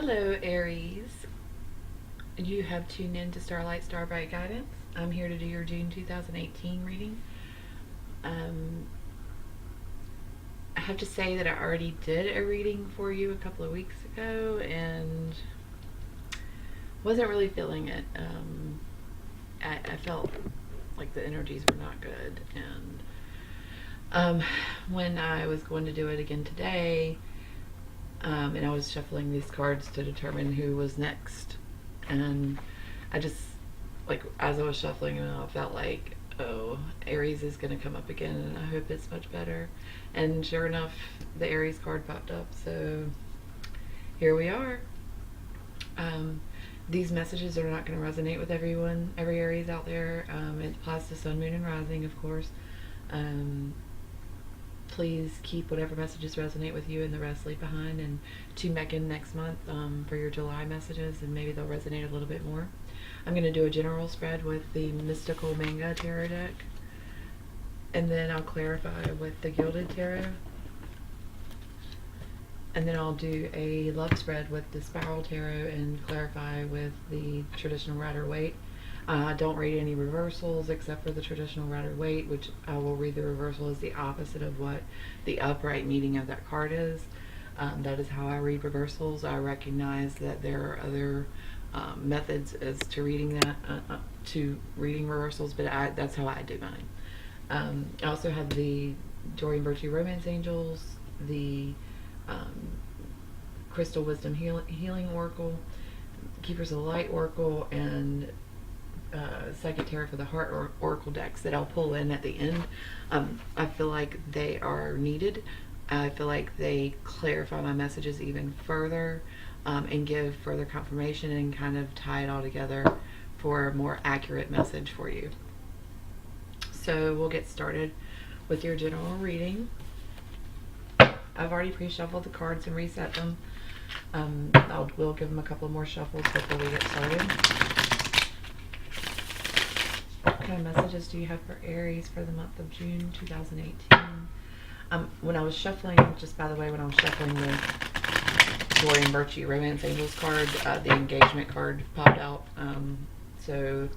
Hello, Aries. You have tuned in to Starlight Starbright Guidance. I'm here to do your June 2018 reading. I have to say that I already did a reading for you a couple of weeks ago and wasn't really feeling it. I felt like the energies were not good, and when I was going to do it again today, and I was shuffling these cards to determine who was next, and I just, like, as I was shuffling them, I felt like, oh, Aries is going to come up again, and I hope it's much better. And sure enough, the Aries card popped up, so here we are. These messages are not going to resonate with everyone, every Aries out there. It applies to Sun, Moon, and Rising, of course. Please keep whatever messages resonate with you and the rest leave behind, and to Megan next month for your July messages, and maybe they'll resonate a little bit more. I'm going to do a general spread with the Mystical Manga Tarot deck, and then I'll clarify with the Gilded Tarot, and then I'll do a love spread with the Spiral Tarot and clarify with the traditional Rider-Waite. I don't read any reversals except for the traditional Rider-Waite, which I will read the reversal as the opposite of what the upright meaning of that card is. That is how I read reversals. I recognize that there are other methods as to reading that, to reading reversals, but that's how I do mine. I also have the Doreen Virtue Romance Angels, the Crystal Wisdom Healing Oracle, Keepers of the Light Oracle, and Psychic Tarot for the Heart Oracle decks that I'll pull in at the end. I feel like they are needed. I feel like they clarify my messages even further, and give further confirmation and kind of tie it all together for a more accurate message for you. So we'll get started with your general reading. I've already pre-shuffled the cards and reset them. We'll give them a couple more shuffles before we get started. What kind of messages do you have for Aries for the month of June 2018? When I was shuffling, just by the way, when I was shuffling the Doreen Virtue Romance Angels card, the engagement card popped out. So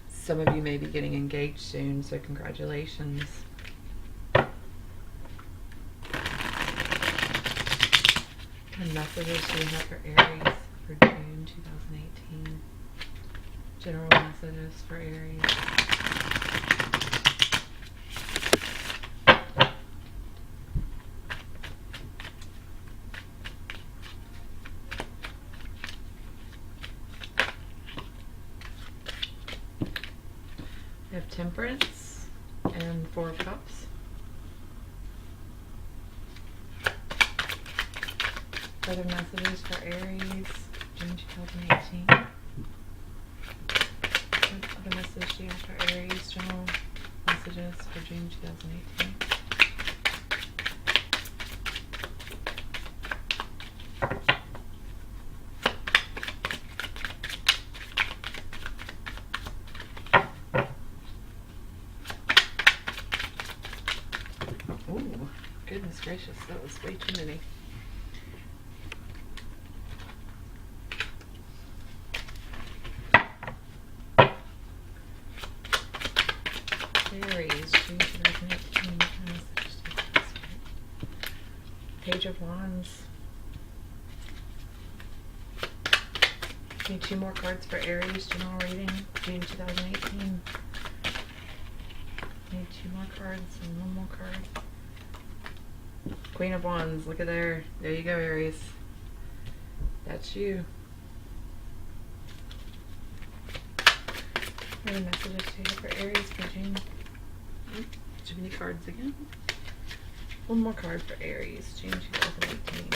some of you may be getting engaged soon, so congratulations. What kind of messages do you have for Aries for June 2018? General messages for Aries. We have Temperance and Four of Cups. Further messages for Aries, June 2018. What other message do you have for Aries? General messages for June 2018. Oh, goodness gracious, that was way too many. Aries, June 2018. Page of Wands. Need two more cards for Aries, general reading, June 2018. Need two more cards and one more card. Queen of Wands, look at there. There you go, Aries. That's you. What are the messages do you have for Aries for June? Too many cards again. One more card for Aries, June 2018.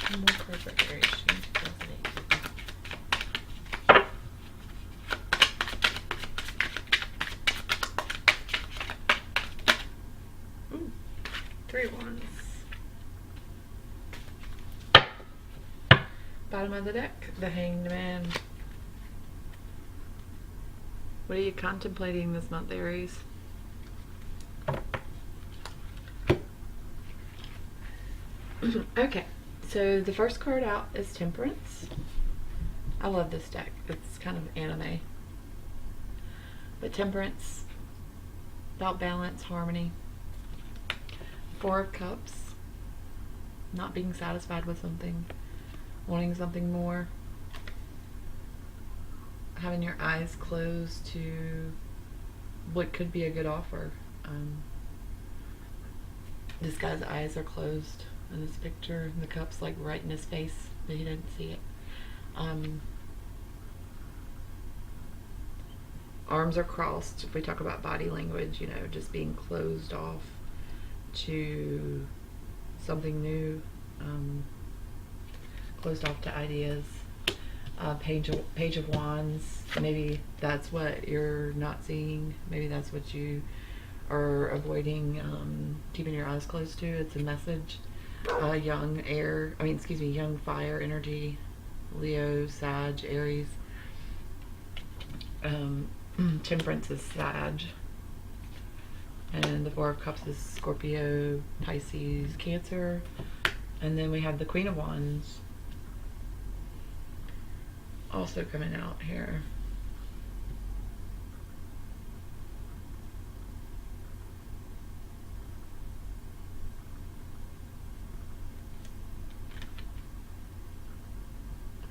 One more card for Aries, June 2018. Ooh, Three Wands. Bottom of the deck, the Hanged Man. What are you contemplating this month, Aries? Okay, so the first card out is Temperance. I love this deck. It's kind of anime. But Temperance, about balance, harmony. Four of Cups, not being satisfied with something, wanting something more. Having your eyes closed to what could be a good offer. This guy's eyes are closed in this picture. The cup's like right in his face, but he didn't see it. Arms are crossed. If we talk about body language, you know, just being closed off to something new, closed off to ideas. Page of Wands. Maybe that's what you're not seeing. Maybe that's what you are avoiding, keeping your eyes closed to. It's a message. Young fire energy. Leo, Sag, Aries. Temperance is Sag. And the Four of Cups is Scorpio, Pisces, Cancer. And then we have the Queen of Wands also coming out here.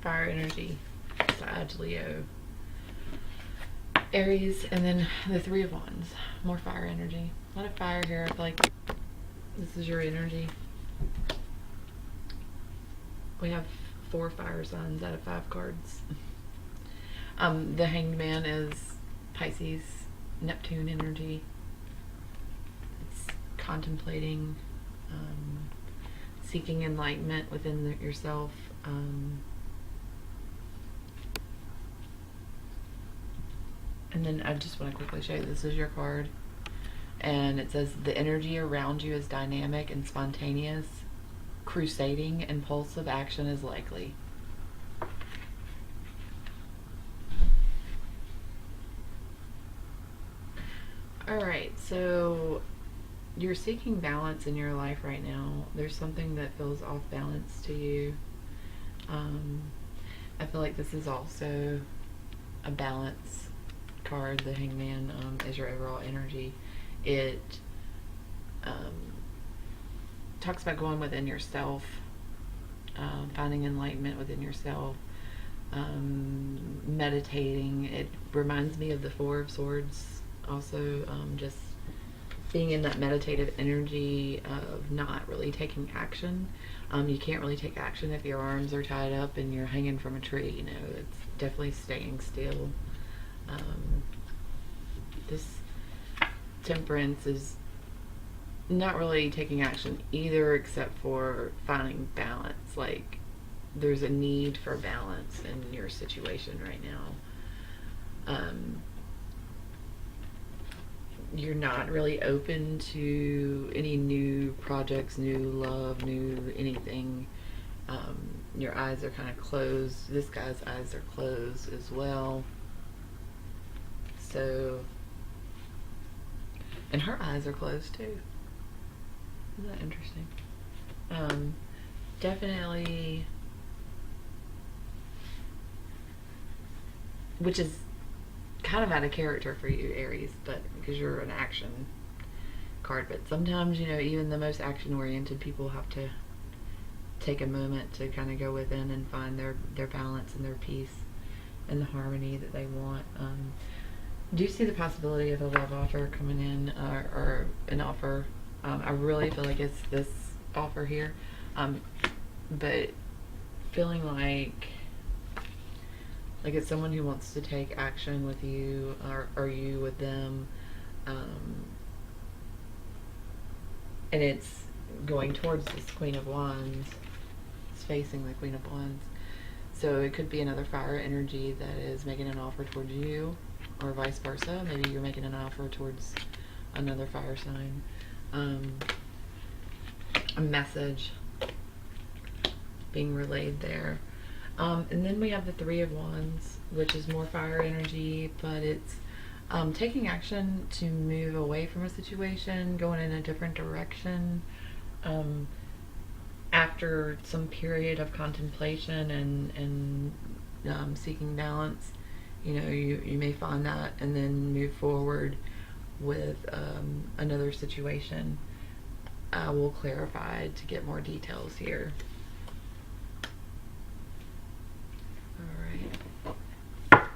Fire energy, Sag, Leo, Aries, and then the Three of Wands, more fire energy. A lot of fire here. I feel like this is your energy. We have 4 fire signs out of 5 cards. The Hanged Man is Pisces, Neptune energy. It's contemplating, seeking enlightenment within yourself. And then I just want to quickly show you, this is your card. And it says, the energy around you is dynamic and spontaneous. Crusading, impulsive action is likely. Alright, so you're seeking balance in your life right now. There's something that feels off balance to you. I feel like this is also a balance card. The Hangman is your overall energy. It talks about going within yourself, finding enlightenment within yourself, meditating. It reminds me of the Four of Swords also, just being in that meditative energy of not really taking action. You can't really take action if your arms are tied up and you're hanging from a tree, you know. It's definitely staying still. This Temperance is not really taking action either, except for finding balance. Like, there's a need for balance in your situation right now. You're not really open to any new projects, new love, new anything. Your eyes are kind of closed. This guy's eyes are closed as well. So, and her eyes are closed too. Isn't that interesting? Definitely, which is kind of out of character for you, Aries, but because you're an action card. But sometimes, you know, even the most action-oriented people have to take a moment to kind of go within and find their balance and their peace and the harmony that they want. Do you see the possibility of a love offer coming in, or an offer? I really feel like it's this offer here, but feeling like it's someone who wants to take action with you, or you with them, and it's going towards this Queen of Wands. It's facing the Queen of Wands, so it could be another fire energy that is making an offer towards you, or vice versa. Maybe you're making an offer towards another fire sign. A message being relayed there. And then we have the Three of Wands, which is more fire energy, but it's taking action to move away from a situation, going in a different direction. after some period of contemplation and seeking balance, you may find that and then move forward with another situation. I will clarify to get more details here. All right.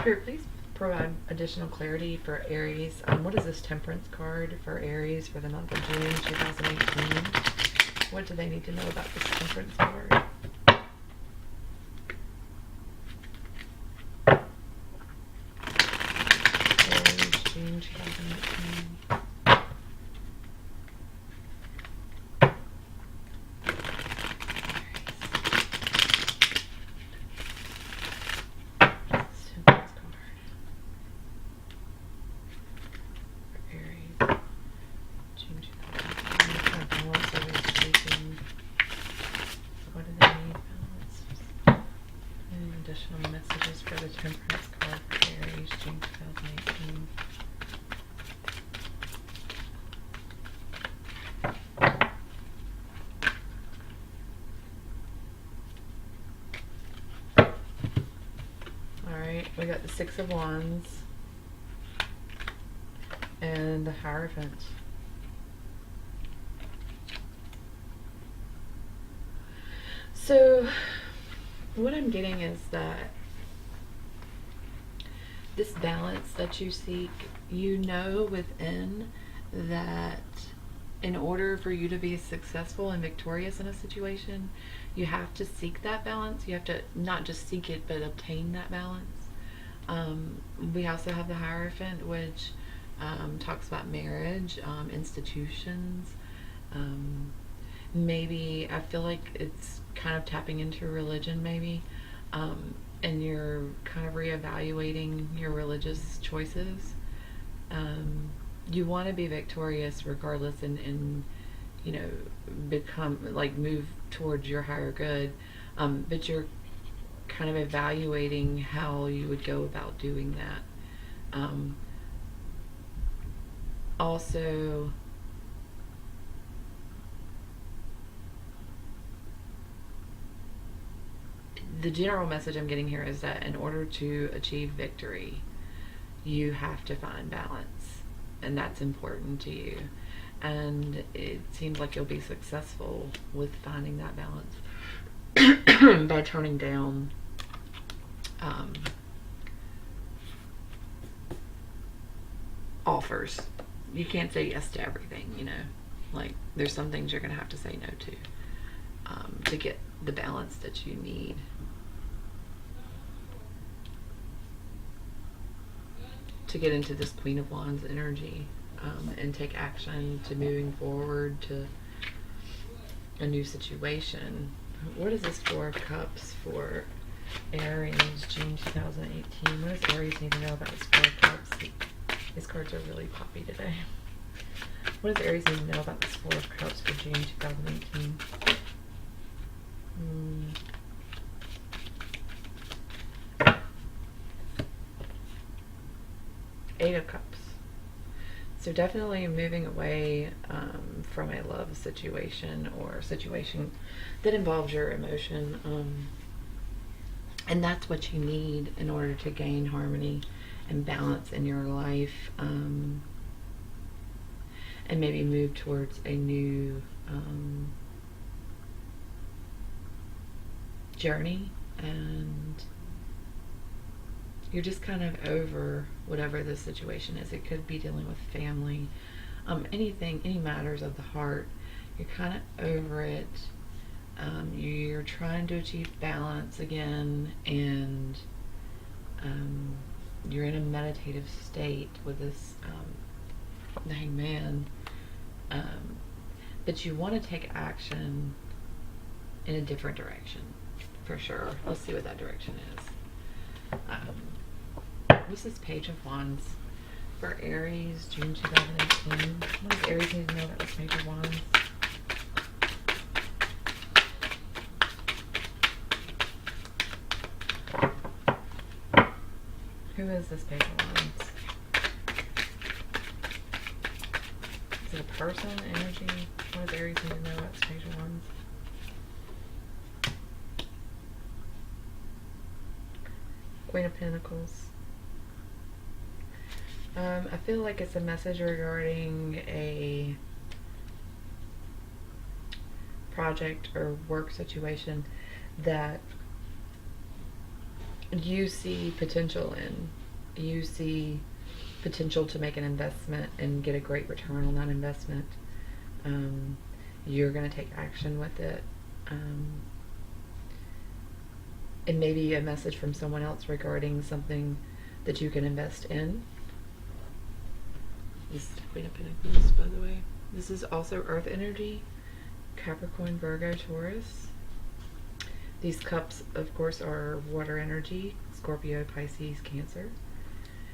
Spirit, please provide additional clarity for Aries. What is this Temperance card for Aries for the month of June 2018? What do they need to know about this Temperance card? Aries, June 2018. Additional messages for the Temperance card for Aries, June 2018. Alright, we got the Six of Wands and the Hierophant. So what I'm getting is that this balance that you seek, within that in order for you to be successful and victorious in a situation, you have to seek that balance. You have to not just seek it, but obtain that balance. We also have the Hierophant, which talks about marriage, institutions. Maybe I feel like it's kind of tapping into religion, maybe, and you're kind of reevaluating your religious choices. You want to be victorious regardless, and become, like, move towards your higher good, but you're kind of evaluating how you would go about doing that. Also, the general message I'm getting here is that in order to achieve victory, you have to find balance, and that's important to you. And it seems like you'll be successful with finding that balance by turning down offers. You can't say yes to everything, like there's some things you're gonna have to say no to get the balance that you need. To get into this Queen of Wands energy, and take action to moving forward to a new situation. What is this Four of Cups for Aries, June 2018? What does Aries need to know about this Four of Cups? These cards are really poppy today. What does Aries need to know about this Four of Cups for June 2018? Eight of Cups. So definitely moving away from a love situation or a situation that involves your emotion. And that's what you need in order to gain harmony and balance in your life, and maybe move towards a new journey. And you're just kind of over whatever the situation is. It could be dealing with family, anything, any matters of the heart. You're kind of over it. You're trying to achieve balance again, and you're in a meditative state with this the Hangman. But you want to take action in a different direction, for sure. Let's see what that direction is. What's this Page of Wands for Aries, June 2018? What does Aries need to know about this Page of Wands? Who is this Page of Wands? Is it a person, energy? What does Aries need to know about stage ones? Queen of Pentacles. I feel like it's a message regarding a project or work situation that you see potential in. You see potential to make an investment and get a great return on that investment. You're going to take action with it. It may be a message from someone else regarding something that you can invest in. This is the Queen of Pentacles, by the way. This is also Earth energy. Capricorn, Virgo, Taurus. These cups, of course, are water energy. Scorpio, Pisces, Cancer.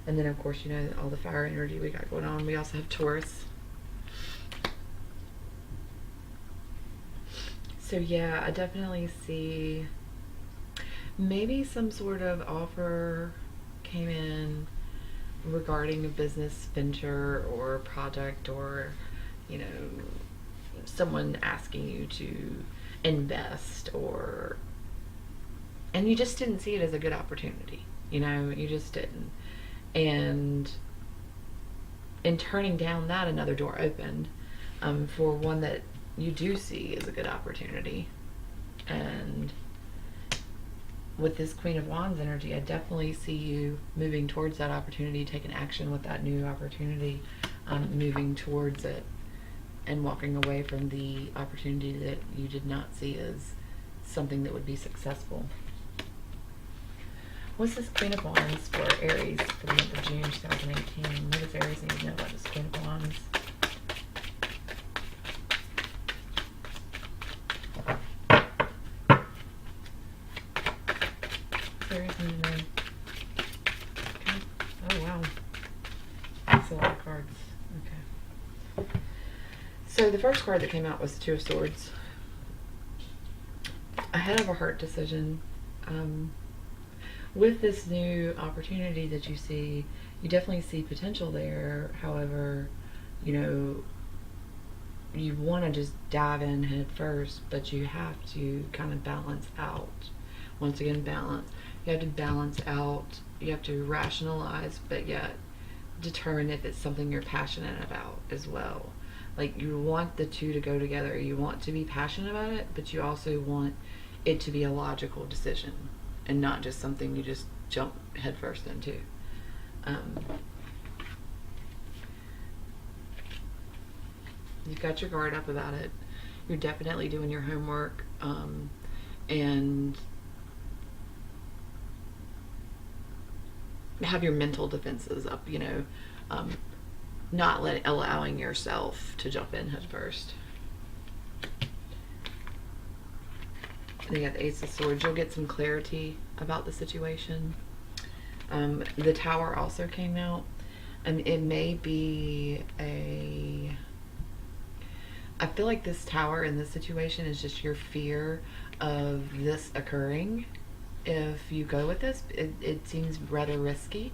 And then, of course, you know, all the fire energy we got going on. We also have Taurus. So, yeah, I definitely see maybe some sort of offer came in regarding a business venture or project, or, you know, someone asking you to invest, or, and you just didn't see it as a good opportunity. You know, you just didn't. And in turning down that, another door opened for one that you do see as a good opportunity. And with this Queen of Wands energy, I definitely see you moving towards that opportunity, taking action with that new opportunity, moving towards it, and walking away from the opportunity that you did not see as something that would be successful. What's this Queen of Wands for Aries for the month of June 2018? What does Aries need to know about this Queen of Wands? Aries need to know. Okay. Oh, wow. That's a lot of cards. Okay. So the first card that came out was the Two of Swords. Ahead of a hurt decision. With this new opportunity that you see, you definitely see potential there. However, you know, you want to just dive in head first, but you have to kind of balance out. Once again, balance. You have to balance out. You have to rationalize, but yet determine if it's something you're passionate about as well. Like, you want the two to go together. You want to be passionate about it, but you also want it to be a logical decision and not just something you just jump headfirst into. You've got your guard up about it. You're definitely doing your homework, and have your mental defenses up, you know, not allowing yourself to jump in head first. Then you got the Ace of Swords. You'll get some clarity about the situation. The Tower also came out. It may be I feel like this Tower in this situation is just your fear of this occurring. If you go with this, it seems rather risky,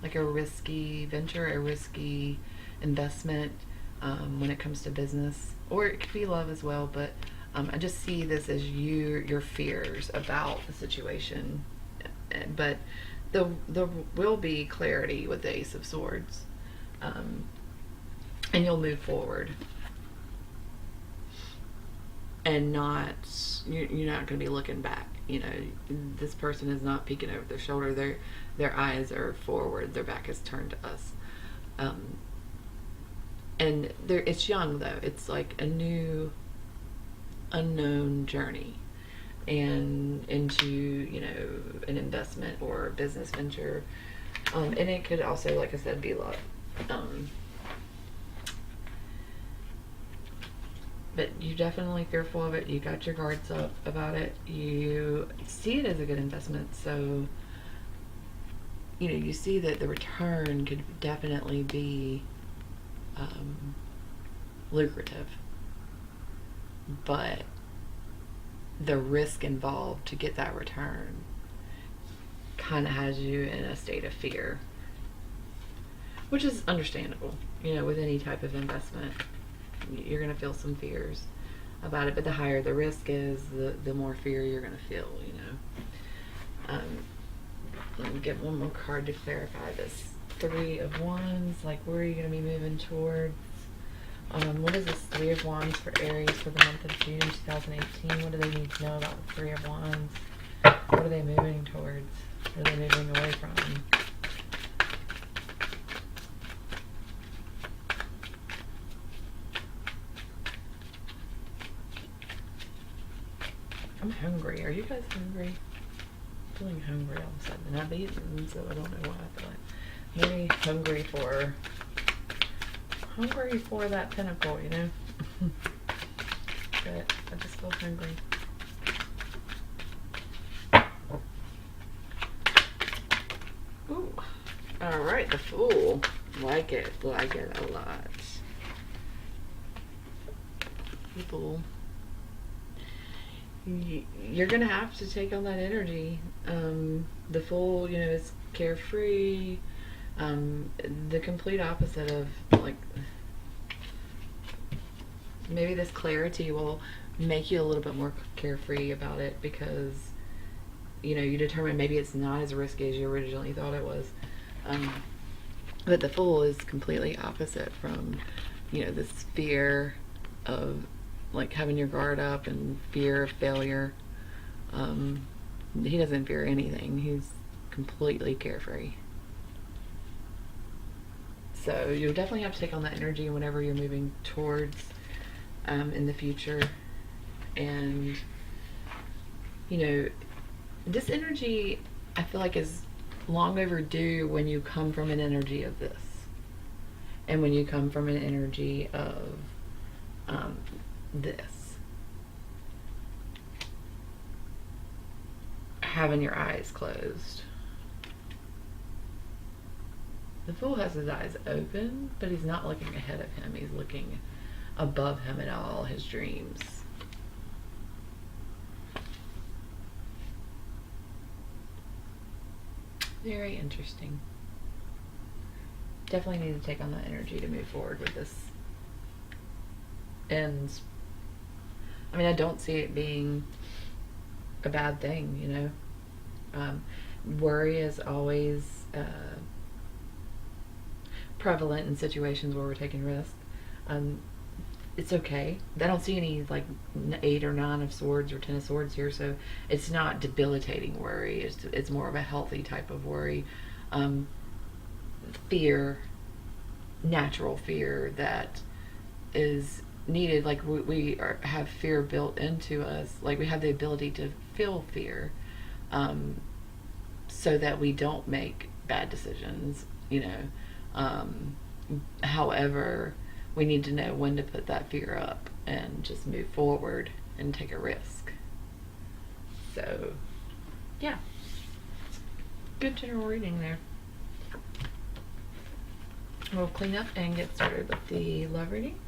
like a risky venture, a risky investment when it comes to business, or it could be love as well. But I just see this as your fears about the situation. But there will be clarity with the Ace of Swords, and you'll move forward. And you're not going to be looking back. You know, this person is not peeking over their shoulder. Their eyes are forward. Their back is turned to us. And it's young though. It's like a new, unknown journey, and into, you know, an investment or a business venture. And it could also, like I said, be love. But you're definitely fearful of it. You got your guards up about it. You see it as a good investment. So, you know, you see that the return could definitely be lucrative. But the risk involved to get that return kind of has you in a state of fear, which is understandable, you know, with any type of investment. you're going to feel some fears about it, but the higher the risk is, the more fear you're going to feel, you know. Let me get one more card to clarify this. 3 of Wands, like where are you going to be moving towards? What is this 3 of Wands for Aries for the month of June 2018? What do they need to know about the 3 of Wands? What are they moving towards? What are they moving away from? I'm hungry. Are you guys hungry? I'm feeling hungry all of a sudden. And I've eaten, so I don't know why. But I'm very hungry for that pinnacle, you know? But I just feel hungry. Ooh. Alright, the Fool. Like it a lot. The Fool. You're gonna have to take on that energy. The Fool, you know, is carefree. The complete opposite of, like, maybe this clarity will make you a little bit more carefree about it because, you know, you determine maybe it's not as risky as you originally thought it was. But the Fool is completely opposite from, you know, this fear of, like, having your guard up and fear of failure. He doesn't fear anything. He's completely carefree. So you'll definitely have to take on that energy whenever you're moving towards in the future. And, you know, this energy, I feel like, is long overdue when you come from an energy of this. And when you come from an energy of this. Having your eyes closed. The Fool has his eyes open, but he's not looking ahead of him. He's looking above him at all his dreams. Very interesting. Definitely need to take on that energy to move forward with this. And I mean, I don't see it being a bad thing, you know. Worry is always prevalent in situations where we're taking risks. It's okay. I don't see any, like, 8 or 9 of Swords or 10 of Swords here, so it's not debilitating worry. It's more of a healthy type of worry. Fear, natural fear that is needed. Like, we have fear built into us. Like, we have the ability to feel fear, so that we don't make bad decisions, you know. However, we need to know when to put that fear up and just move forward and take a risk. So, yeah. Good general reading there. We'll clean up and get started with the love reading.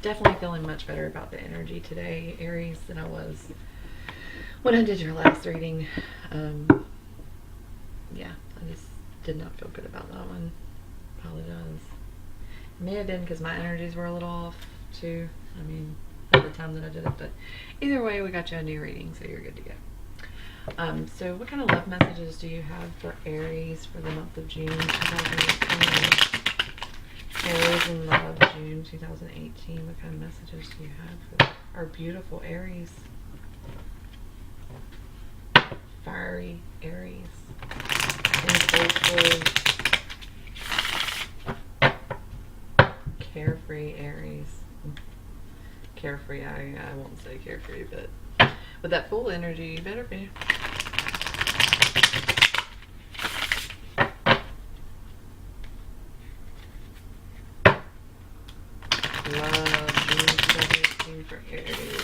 Definitely feeling much better about the energy today, Aries, than I was when I did your last reading. Yeah, I just did not feel good about that one. Apologize. It may have been because my energies were a little off too. I mean, at the time that I did it, but either way, we got you a new reading, so you're good to go. So what kind of love messages do you have for Aries for the month of June 2018? Aries in love, June 2018. What kind of messages do you have for our beautiful Aries? Fiery Aries. Impulsive, carefree Aries. Carefree, I won't say carefree, but with that Fool energy, you better be. Love, June 2018 for Aries.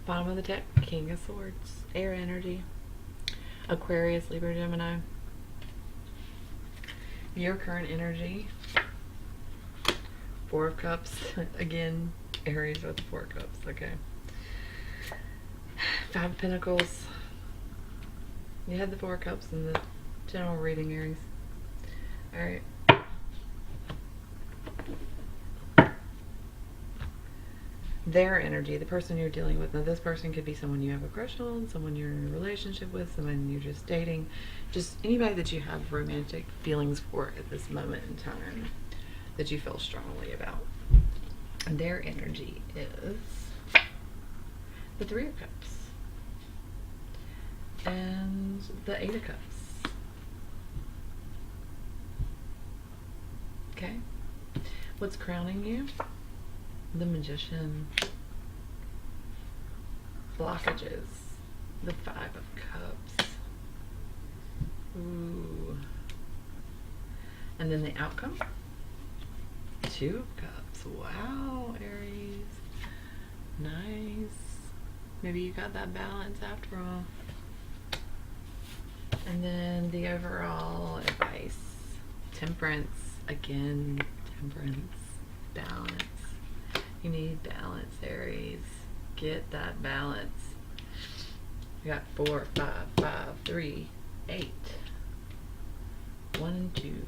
Bottom of the deck, King of Swords, air energy, Aquarius, Libra, Gemini. Your current energy, Four of Cups, again, Aries with the Four of Cups, okay. Five of Pentacles. You had the Four of Cups in the general reading, Aries. Alright. Their energy, the person you're dealing with. Now, this person could be someone you have a crush on, someone you're in a relationship with, someone you're just dating, just anybody that you have romantic feelings for at this moment in time that you feel strongly about. And their energy is the Three of Cups and the Eight of Cups. Okay. What's crowning you? The Magician. Blockages. The Five of Cups. Ooh. And then the outcome? Two of Cups. Wow, Aries. Nice. Maybe you got that balance after all. And then the overall advice. Temperance. Again, temperance. Balance. You need balance, Aries. Get that balance. You got 4, 5, 5, 3, 8. 1 and 2.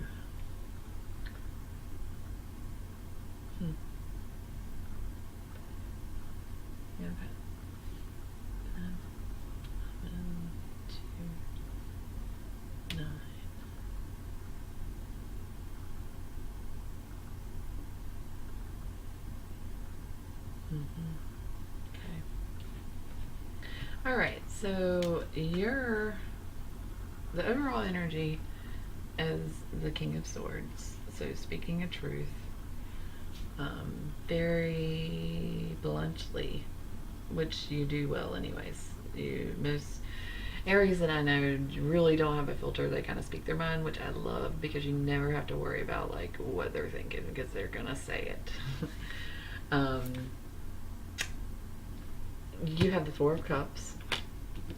Yeah, okay. 1, 2, 9. Okay. All right. So the overall energy is the King of Swords. So speaking a truth, very bluntly, which you do well anyways. Most Aries that I know really don't have a filter. They kind of speak their mind, which I love, because you never have to worry about like what they're thinking, because they're gonna say it. You have the Four of Cups,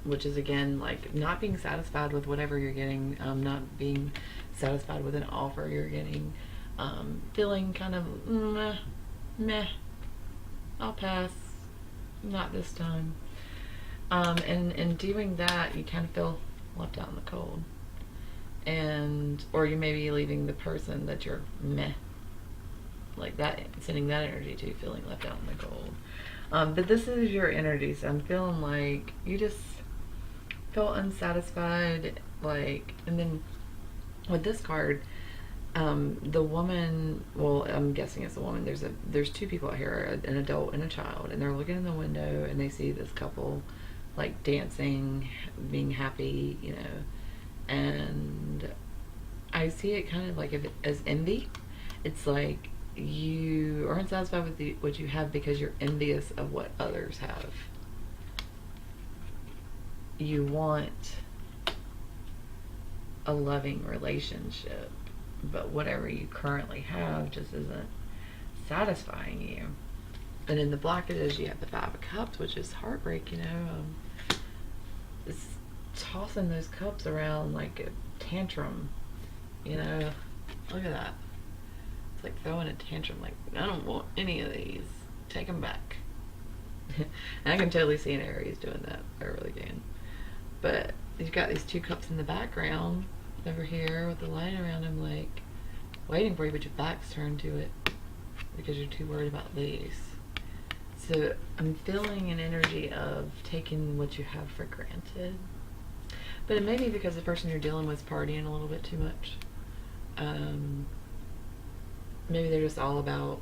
which is again like not being satisfied with whatever you're getting, not being satisfied with an offer you're getting, feeling kind of meh, I'll pass, not this time. And in doing that, you kind of feel left out in the cold, or you may be leaving the person that you're meh, like that, sending that energy to, feeling left out in the cold. But this is your energy, so I'm feeling like you just feel unsatisfied, like, and then with this card, the woman, well, I'm guessing it's a woman, there's two people out here, an adult and a child, and they're looking in the window and they see this couple like dancing, being happy, you know, and I see it kind of like as envy. It's like you are unsatisfied with what you have because you're envious of what others have. You want a loving relationship, but whatever you currently have just isn't satisfying you. And in the blockages, you have the Five of Cups, which is heartbreak, you know. It's tossing those cups around like a tantrum, you know. Look at that. It's like throwing a tantrum, like, I don't want any of these. Take them back. And I can totally see an Aries doing that. I really can. But you've got these two cups in the background over here with the light around them, like, waiting for you, but your back's turned to it because you're too worried about these. So I'm feeling an energy of taking what you have for granted. But it may be because the person you're dealing with is partying a little bit too much. Maybe they're just all about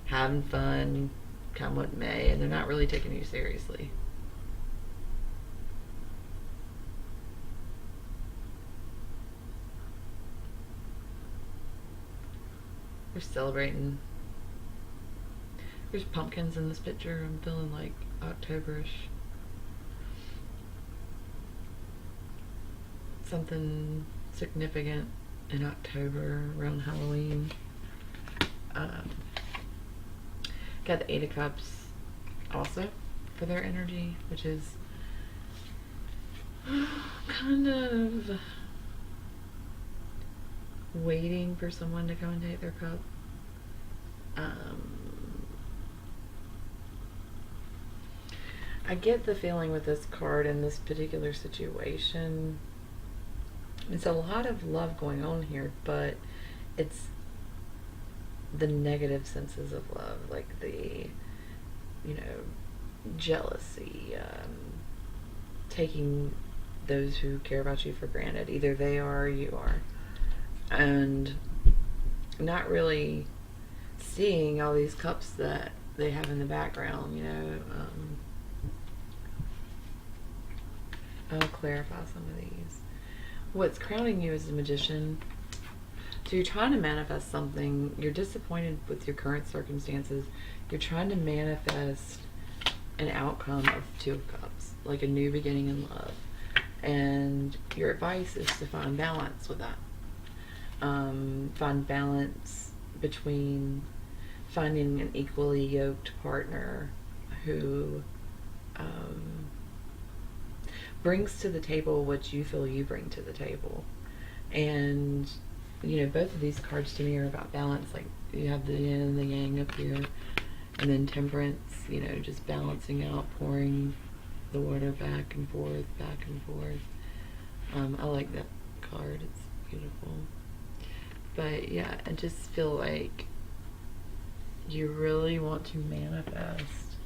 having fun, come what may, and they're not really taking you seriously. They're celebrating. There's pumpkins in this picture. I'm feeling like Octoberish. Something significant in October around Halloween. Got the Eight of Cups also. for their energy, which is kind of waiting for someone to come and take their cup. I get the feeling with this card in this particular situation, it's a lot of love going on here, but it's the negative senses of love, like the, jealousy, taking those who care about you for granted. Either they are or you are. And not really seeing all these cups that they have in the background, I'll clarify some of these. What's crowning you as a magician? So you're trying to manifest something. You're disappointed with your current circumstances. You're trying to manifest an outcome of Two of Cups, like a new beginning in love. And your advice is to find balance with that. Find balance between finding an equally yoked partner who brings to the table what you feel you bring to the table. And both of these cards to me are about balance. Like, you have the yin and the yang up here, and then temperance, just balancing out, pouring the water back and forth, back and forth. I like that card. It's beautiful. But yeah, I just feel like you really want to manifest,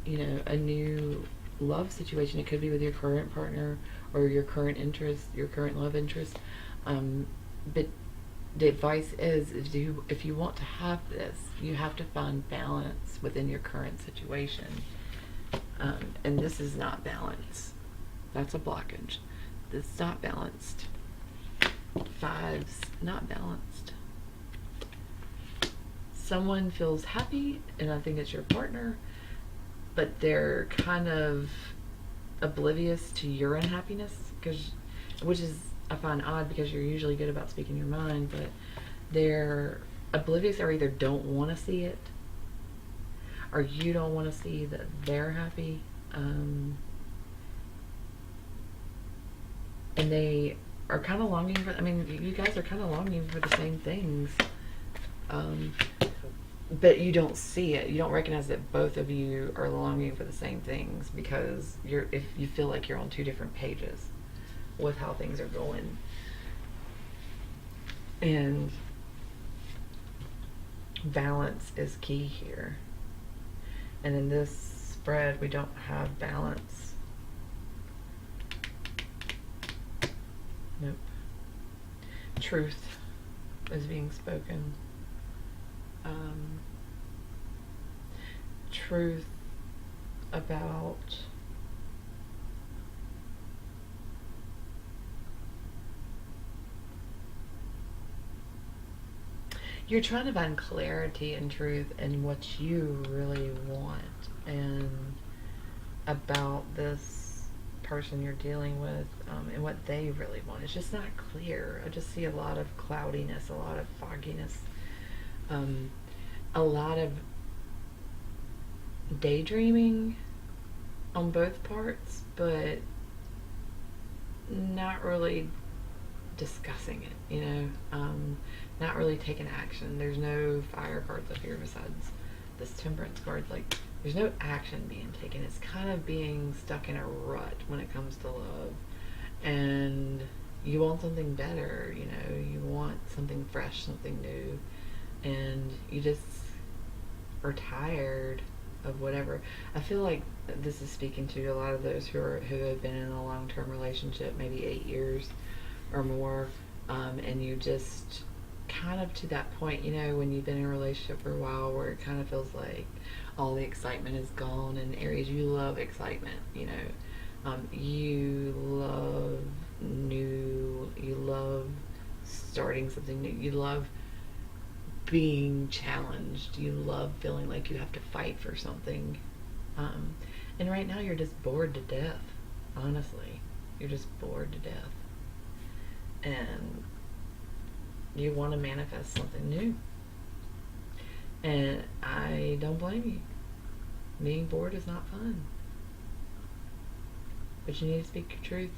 a new love situation. It could be with your current partner or your current interest, your current love interest. But the advice is, if you want to have this, you have to find balance within your current situation. And this is not balance. That's a blockage. This is not balanced. Fives, not balanced. Someone feels happy, and I think it's your partner, but they're kind of oblivious to your unhappiness, which is, I find odd, because you're usually good about speaking your mind, but they're oblivious, or either don't want to see it, or you don't want to see that they're happy. And they are kind of longing for, you guys are kind of longing for the same things. But you don't see it. You don't recognize that both of you are longing for the same things, because if you feel like you're on two different pages with how things are going. And balance is key here. And in this spread, we don't have balance. Nope. Truth is being spoken. Truth about you're trying to find clarity and truth in what you really want, and about this person you're dealing with, and what they really want. It's just not clear. I just see a lot of cloudiness, a lot of fogginess, a lot of daydreaming on both parts, but not really discussing it, not really taking action. There's no fire cards up here besides this temperance card. Like, there's no action being taken. It's kind of being stuck in a rut when it comes to love. And you want something better, you want something fresh, something new. And you just are tired of whatever. I feel like this is speaking to a lot of those who have been in a long-term relationship, maybe 8 years or more, and you just kind of to that point, when you've been in a relationship for a while, where it kind of feels like all the excitement is gone. And Aries, you love excitement, you love new, you love starting something new, you love being challenged, you love feeling like you have to fight for something, and right now you're just bored to death. Honestly, you're just bored to death, and you want to manifest something new. And I don't blame you. Being bored is not fun. But you need to speak your truth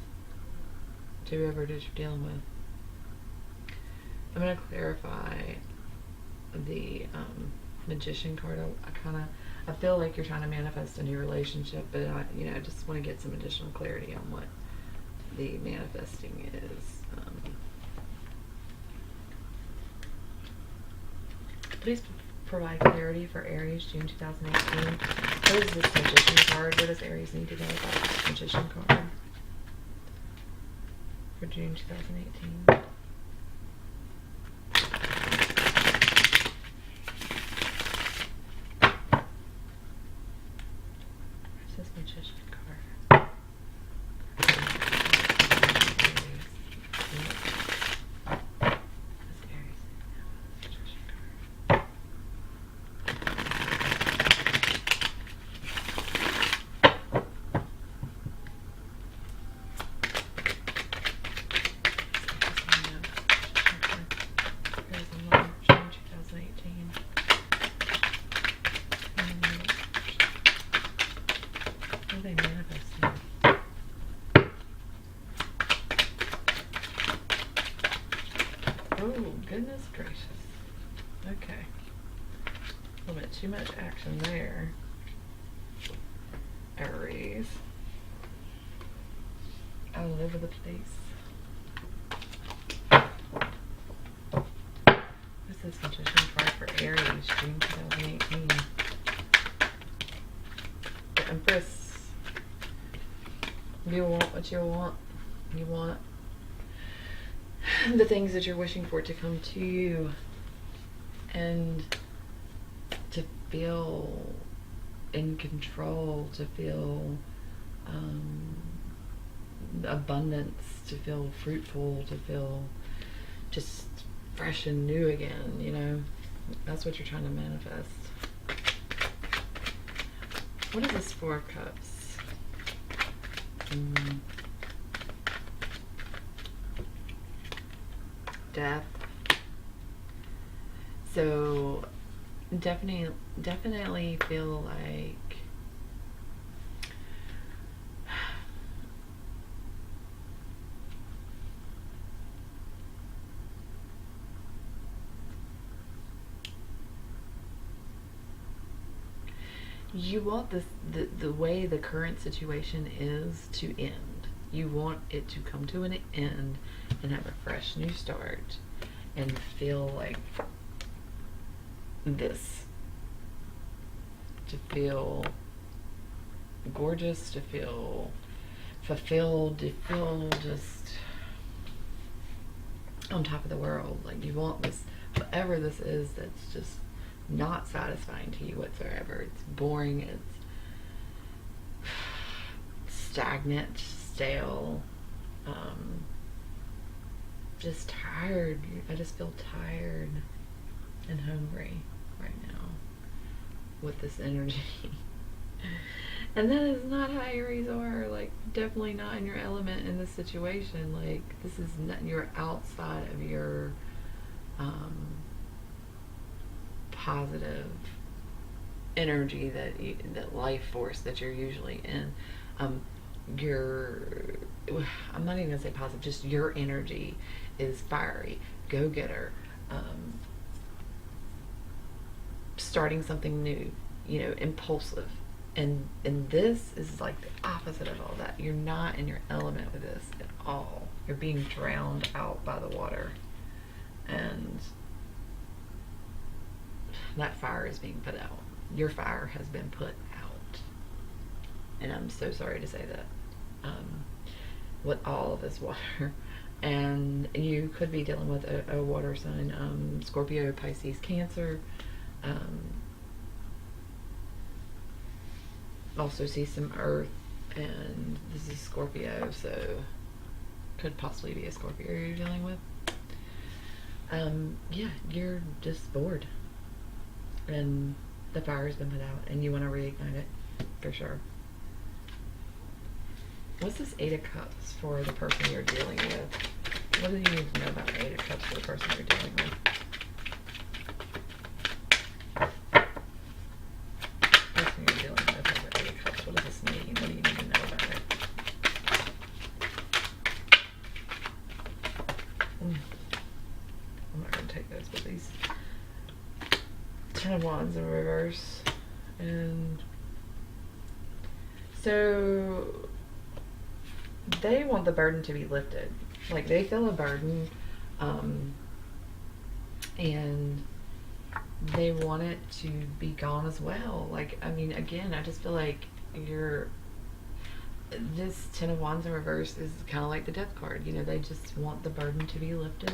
to whoever it is you're dealing with. I'm going to clarify the Magician card. I feel like you're trying to manifest a new relationship, but I just want to get some additional clarity on what the manifesting is. Please provide clarity for Aries, June 2018. What is this Magician card? What does Aries need to know about this Magician card for June 2018? What's this Magician card? Oh, goodness gracious. Okay. A little bit too much action there. Aries. All over the place. What's this Magician card for Aries, June 2018? The Empress. You want what you want. You want the things that you're wishing for to come to you, and to feel in control, to feel abundance, to feel fruitful, to feel just fresh and new again. That's what you're trying to manifest. What is this Four of Cups? Death. So definitely feel like you want the way the current situation is to end. You want it to come to an end and have a fresh new start and feel like this. To feel gorgeous, to feel fulfilled, to feel just on top of the world. Like you want this, whatever this is that's just not satisfying to you whatsoever. It's boring, it's stagnant, stale, just tired. I just feel tired and hungry right now with this energy. And that is not how Aries are. Like, definitely not in your element in this situation. Like, this is not, you're outside of your positive energy, that life force that you're usually in. I'm not even gonna say positive, just your energy is fiery, go-getter, starting something new, impulsive. And this is like the opposite of all that. You're not in your element with this at all. You're being drowned out by the water. And that fire is being put out. Your fire has been put out. And I'm so sorry to say that. With all of this water. And you could be dealing with a water sign, Scorpio, Pisces, Cancer. Also see some earth, and this is Scorpio, so could possibly be a Scorpio you're dealing with. Yeah, you're just bored. And the fire's been put out, and you want to reignite it, for sure. What's this Eight of Cups for the person you're dealing with? What do you need to know about Eight of Cups for the person you're dealing with? Person you're dealing with. of Wands in reverse. And so they want the burden to be lifted. Like, they feel a burden, and they want it to be gone as well. Like, I mean, again, I just feel like this Ten of Wands in reverse is kind of like the Death card. You know, they just want the burden to be lifted.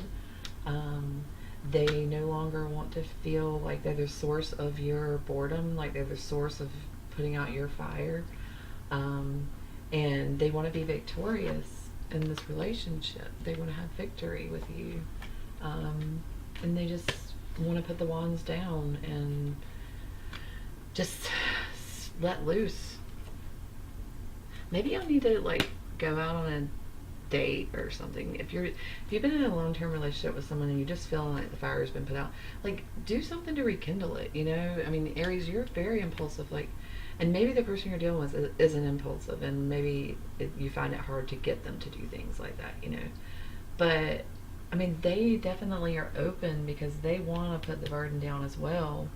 They no longer want to feel like they're the source of your boredom, like they're the source of putting out your fire. And they want to be victorious in this relationship. They want to have victory with you. And they just want to put the wands down and just let loose. Maybe you'll need to, like, go out on a date or something. If you've been in a long-term relationship with someone and you just feel like the fire has been put out, like, do something to rekindle it, you know? I mean, Aries, you're very impulsive, like, and maybe the person you're dealing with isn't impulsive, and maybe you find it hard to get them to do things like that, you know? But I mean, they definitely are open because they want to put the burden down as well.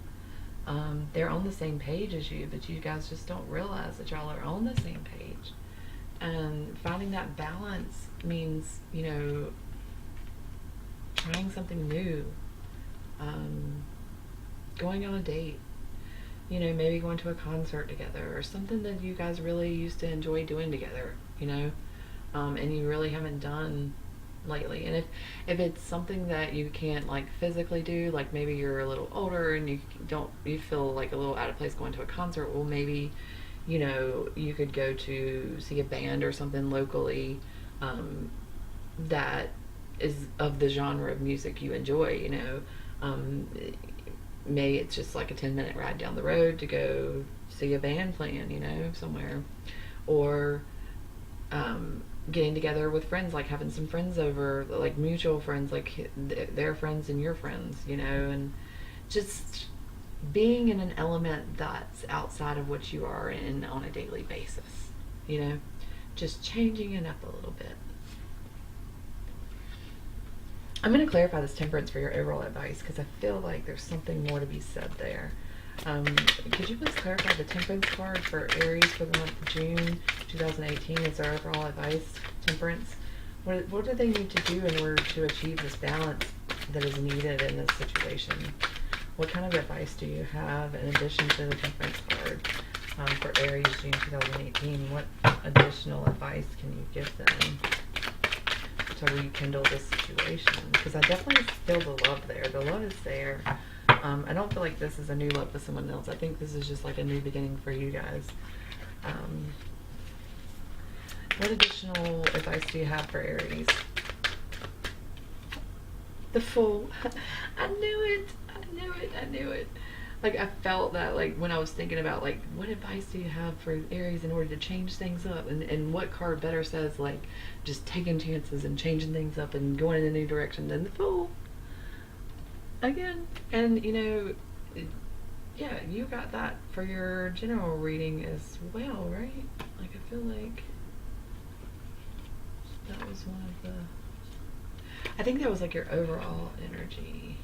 They're on the same page as you, but you guys just don't realize that y'all are on the same page. And finding that balance means, you know, trying something new, going on a date, you know, maybe going to a concert together or something that you guys really used to enjoy doing together, you know, and you really haven't done lately. And if it's something that you can't, like, physically do, like maybe you're a little older and you feel like a little out of place going to a concert, well, maybe, you know, you could go to see a band or something locally that is of the genre of music you enjoy, you know. Maybe it's just like a 10-minute ride down the road to go see a band playing, you know, somewhere. Or getting together with friends, like having some friends over, like mutual friends, like their friends and your friends, you know, and just being in an element that's outside of what you are in on a daily basis, you know, just changing it up a little bit. I'm going to clarify this temperance for your overall advice because I feel like there's something more to be said there. Could you please clarify the temperance card for Aries for the month of June 2018? Is our overall advice temperance? What do they need to do in order to achieve this balance that is needed in this situation? What kind of advice do you have in addition to the temperance card for Aries June 2018? What additional advice can you give them to rekindle this situation? Because I definitely feel the love there. The love is there. I don't feel like this is a new love with someone else. I think this is just like a new beginning for you guys. What additional advice do you have for Aries? The Fool. I knew it. Like, I felt that, like, when I was thinking about, like, what advice do you have for Aries in order to change things up? And what card better says, like, just taking chances and changing things up and going in a new direction than the Fool? Again. And, you know, yeah, you got that for your general reading as well, right? Like, I feel like that was one of the... I think that was, like, your overall energy.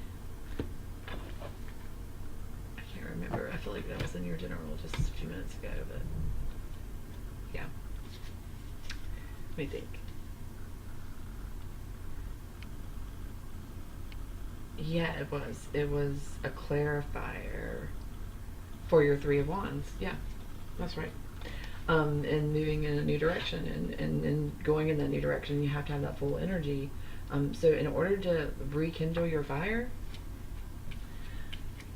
I can't remember. I feel like that was in your general just a few minutes ago, but yeah. Let me think. Yeah, it was. It was a clarifier for your Three of Wands. Yeah, that's right. And moving in a new direction and going in that new direction, you have to have that full energy. So in order to rekindle your fire,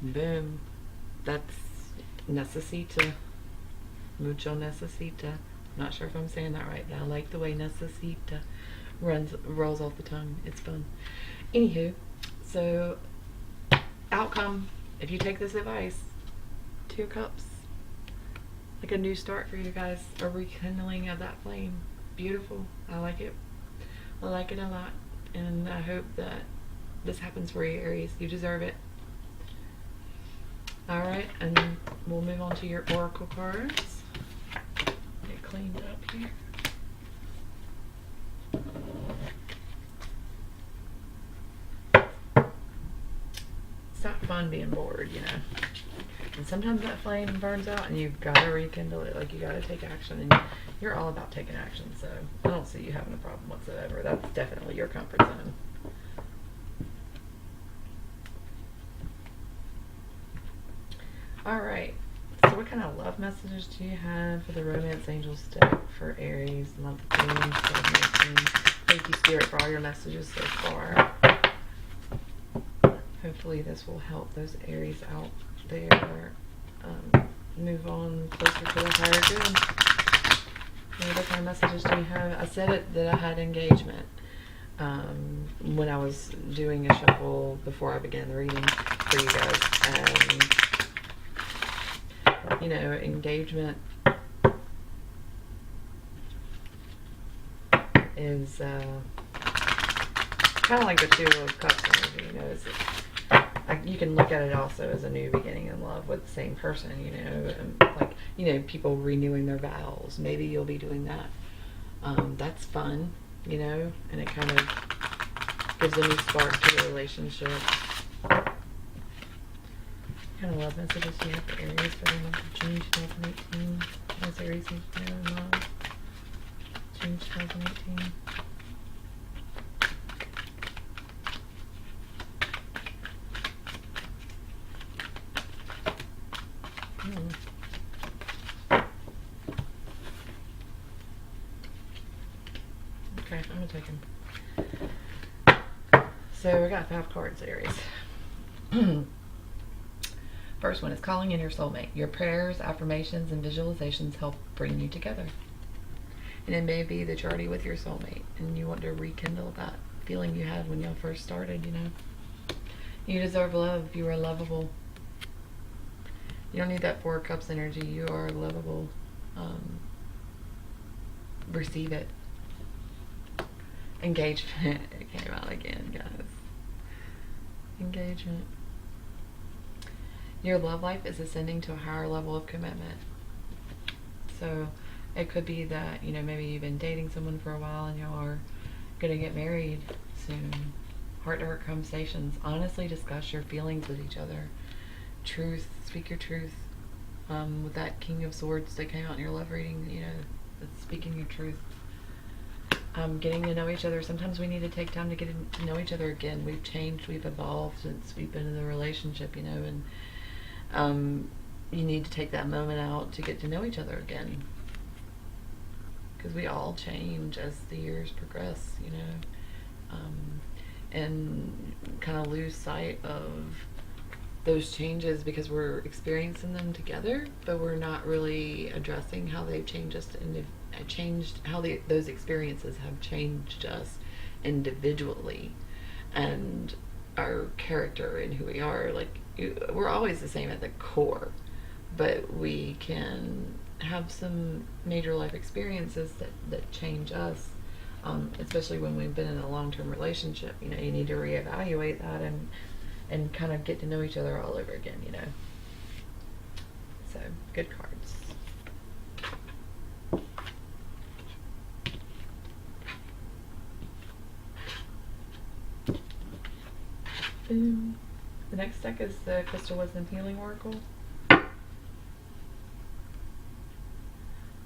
boom, that's necesita, mucho necesita. I'm not sure if I'm saying that right, but I like the way necesita rolls off the tongue. It's fun. Anywho, so outcome, if you take this advice, 2 cups, like a new start for you guys, a rekindling of that flame. Beautiful. I like it. I like it a lot. And I hope that this happens for you, Aries. You deserve it. Alright, and we'll move on to your oracle cards. Get cleaned up here. Stop fun being bored, you know. And sometimes that flame burns out and you've got to rekindle it. Like, you got to take action, and you're all about taking action, so I don't see you having a problem whatsoever. That's definitely your comfort zone. Alright, so what kind of love messages do you have for the Romance Angels deck for Aries, month of June 2018? Thank you, Spirit, for all your messages so far. Hopefully this will help those Aries out there move on closer to the higher good. What kind of messages do you have? I said it that I had engagement when I was doing a shuffle before I began the reading for you guys. And you know, engagement is kind of like the Two of Cups energy, you know. You can look at it also as a new beginning in love with the same person, you know, like, you know, people renewing their vows. Maybe you'll be doing that. That's fun, you know, and it kind of gives a new spark to the relationship. What kind of love messages do you have for Aries for the month of June 2018? As Aries needs to know in love. June 2018. Okay, I'm gonna take him. So we got 5 cards, Aries. First one is calling in your soulmate. Your prayers, affirmations, and visualizations help bring you together. And it may be that you're already with your soulmate and you want to rekindle that feeling you had when y'all first started, you know. You deserve love. You are lovable. You don't need that 4 of Cups energy. You are lovable. Receive it. Engagement. It came out again, guys. Engagement. Your love life is ascending to a higher level of commitment. So it could be that, you know, maybe you've been dating someone for a while and y'all are going to get married soon. Heart-to-heart conversations. Honestly discuss your feelings with each other. Truth. Speak your truth. With that King of Swords that came out in your love reading, you know, it's speaking your truth. Getting to know each other. Sometimes we need to take time to get to know each other again. We've changed, we've evolved since we've been in the relationship, you know, and you need to take that moment out to get to know each other again. Because we all change as the years progress, you know, and kind of lose sight of those changes because we're experiencing them together, but we're not really addressing how they've changed us those experiences have changed us individually and our character and who we are. Like, we're always the same at the core, but we can have some major life experiences that change us, especially when we've been in a long-term relationship. You know, you need to reevaluate that and kind of get to know each other all over again, you know. So, good cards. Boom. The next deck is the Crystal Wisdom Healing Oracle. What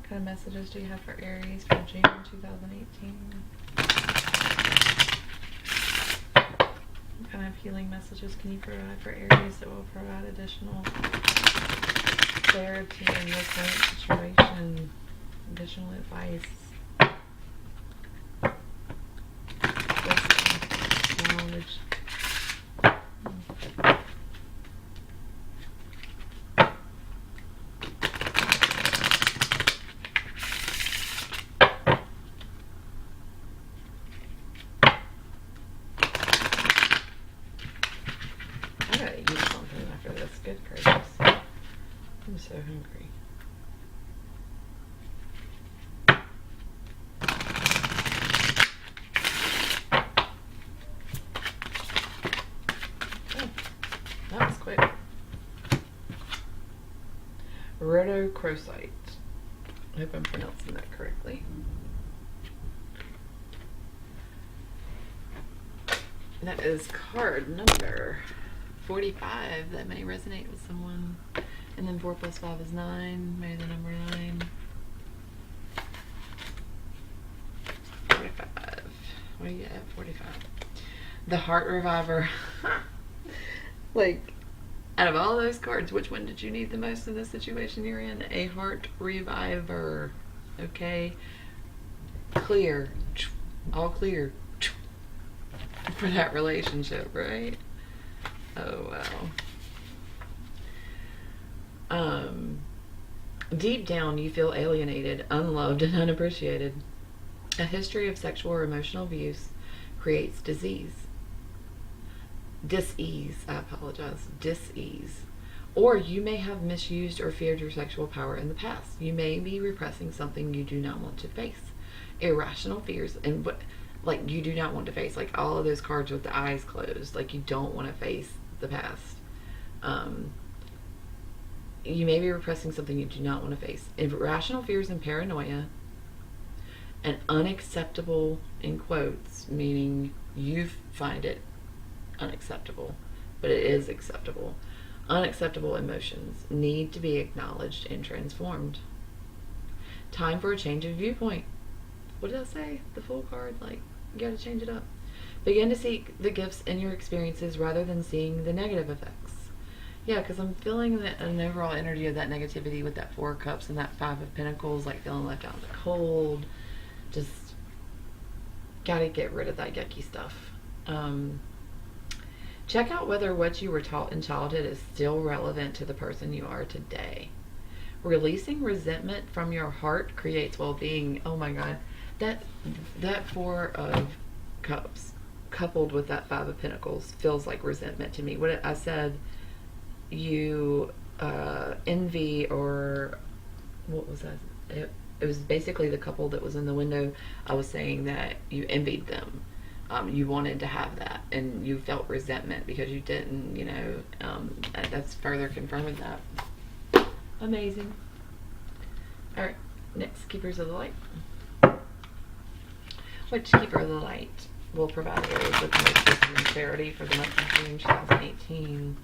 kind of messages do you have for Aries for June 2018? What kind of healing messages can you provide for Aries that will provide additional clarity in your current situation, additional advice, wisdom, knowledge? Good gracious. I'm so hungry. Oh, that was quick. Rhodochrosite. I hope I'm pronouncing that correctly. That is card number 45, that may resonate with someone. And then 4 plus 5 is 9. Maybe the number 9. 45. What do you get at 45? The Heart Reviver. Like, out of all those cards, which one did you need the most in this situation you're in? A Heart Reviver. Okay. Clear. All clear. For that relationship, right? Oh, wow. Deep down, you feel alienated, unloved, and unappreciated. A history of sexual or emotional abuse creates dis-ease. Or you may have misused or feared your sexual power in the past. You may be repressing something you do not want to face. Irrational fears, and like you do not want to face, like all of those cards with the eyes closed, like you don't want to face the past. You may be repressing something you do not want to face. Irrational fears and paranoia, and unacceptable, in quotes, meaning you find it unacceptable, but it is acceptable. Unacceptable emotions need to be acknowledged and transformed. Time for a change of viewpoint. What did I say? The Fool card, like, you gotta change it up. Begin to seek the gifts in your experiences rather than seeing the negative effects. Yeah, because I'm feeling an overall energy of that negativity with that 4 of Cups and that 5 of Pentacles, like feeling left out in the cold. Just gotta get rid of that yucky stuff. Check out whether what you were taught in childhood is still relevant to the person you are today. Releasing resentment from your heart creates well-being. Oh my God. That 4 of Cups coupled with that 5 of Pentacles feels like resentment to me. What I said, you envy, or what was that? It was basically the couple that was in the window. I was saying that you envied them. You wanted to have that, and you felt resentment because you didn't, that's further confirming that. Amazing. Alright, next, Keepers of the Light. Which Keeper of the Light will provide Aries with the most wisdom and clarity for the month of June 2018?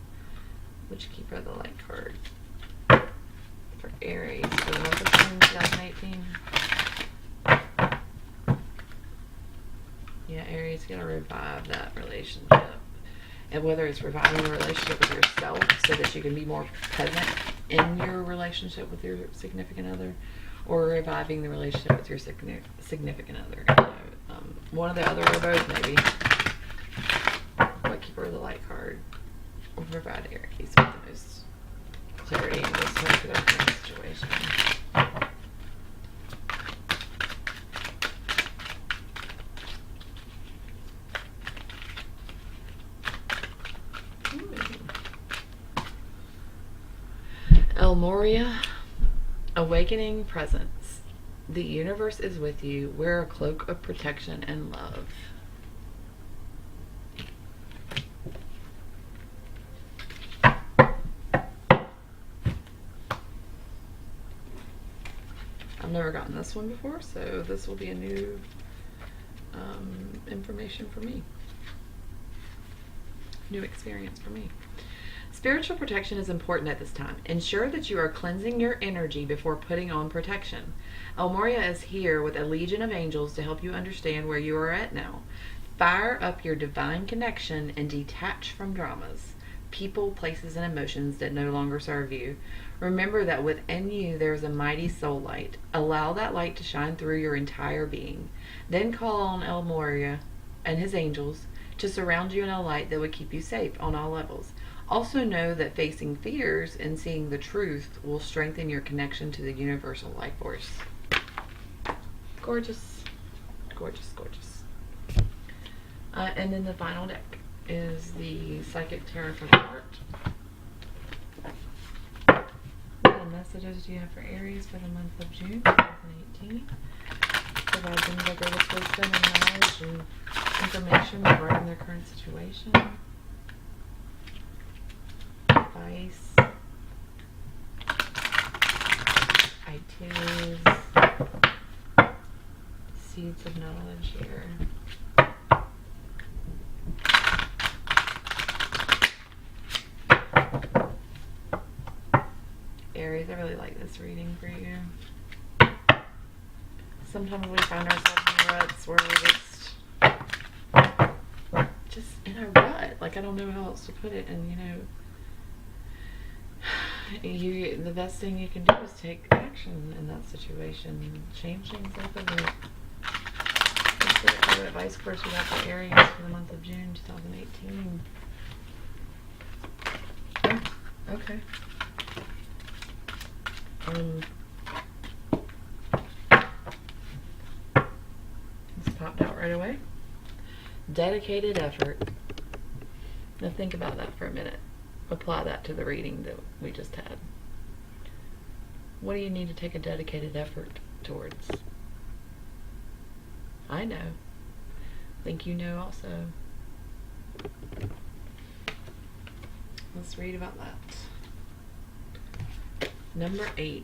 Which Keeper of the Light card for Aries for the month of June 2018? Yeah, Aries, gonna revive that relationship. And whether it's reviving a relationship with yourself so that you can be more present in your relationship with your significant other, or reviving the relationship with your significant other. One or the other, or both, maybe. What Keeper of the Light card will provide Aries with the most clarity in this particular situation? El Moria, awakening presence. The universe is with you. Wear a cloak of protection and love. I've never gotten this one before, so this will be a new information for me. New experience for me. Spiritual protection is important at this time. Ensure that you are cleansing your energy before putting on protection. El Moria is here with a legion of angels to help you understand where you are at now. Fire up your divine connection and detach from dramas, people, places, and emotions that no longer serve you. Remember that within you there is a mighty soul light. Allow that light to shine through your entire being. Then call on El Moria and his angels to surround you in a light that would keep you safe on all levels. Also know that facing fears and seeing the truth will strengthen your connection to the universal life force. Gorgeous. Gorgeous, gorgeous. And then the final deck is the Psychic Tarot for the Heart. What messages do you have for Aries for the month of June 2018? Provide them the greatest wisdom and knowledge and information regarding their current situation. Advice, ideas, seeds of knowledge here. Aries, I really like this reading for you. Sometimes we find ourselves in ruts where we're just in a rut. Like, I don't know how else to put it. And, the best thing you can do is take action in that situation. Change things up a bit. Let's see what advice course we got for Aries for the month of June 2018. Oh, okay. This popped out right away. Dedicated effort. Now think about that for a minute. Apply that to the reading that we just had. What do you need to take a dedicated effort towards? I know. I think you know also. Let's read about that. Number 8.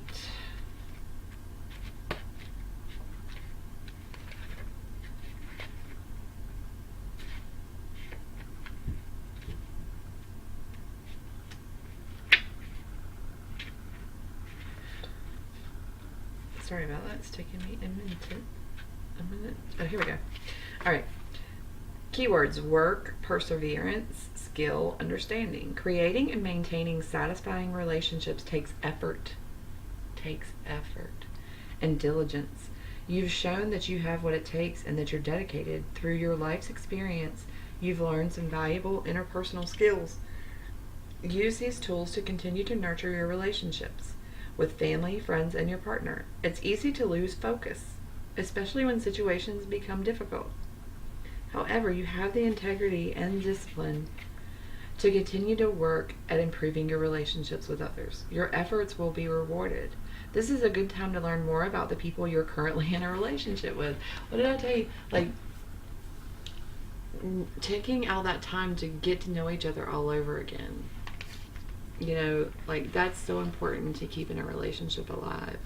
Sorry about that. It's taking me a minute. Oh, here we go. All right. Keywords: work, perseverance, skill, understanding. Creating and maintaining satisfying relationships takes effort. And diligence. You've shown that you have what it takes and that you're dedicated. Through your life's experience, you've learned some valuable interpersonal skills. Use these tools to continue to nurture your relationships with family, friends, and your partner. It's easy to lose focus, especially when situations become difficult. However, you have the integrity and discipline to continue to work at improving your relationships with others. Your efforts will be rewarded. This is a good time to learn more about the people you're currently in a relationship with. What did I tell you? Like, taking out that time to get to know each other all over again. Like, that's so important to keeping a relationship alive.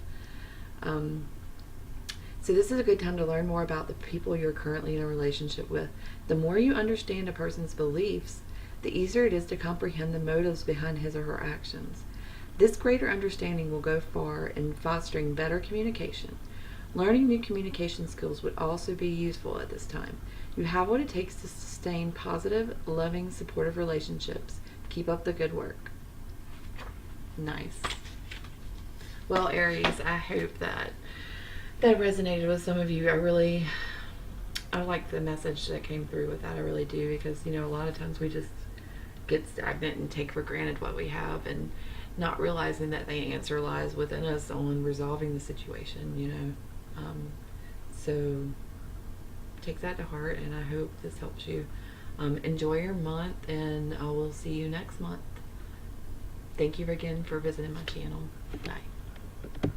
So this is a good time to learn more about the people you're currently in a relationship with. The more you understand a person's beliefs, the easier it is to comprehend the motives behind his or her actions. This greater understanding will go far in fostering better communication. Learning new communication skills would also be useful at this time. You have what it takes to sustain positive, loving, supportive relationships. Keep up the good work. Nice. Well, Aries, I hope that resonated with some of you. I like the message that came through with that. I really do, because a lot of times we just get stagnant and take for granted what we have, and not realizing that the answer lies within us on resolving the situation. So take that to heart, and I hope this helps you. Enjoy your month, and I will see you next month. Thank you again for visiting my channel. Bye.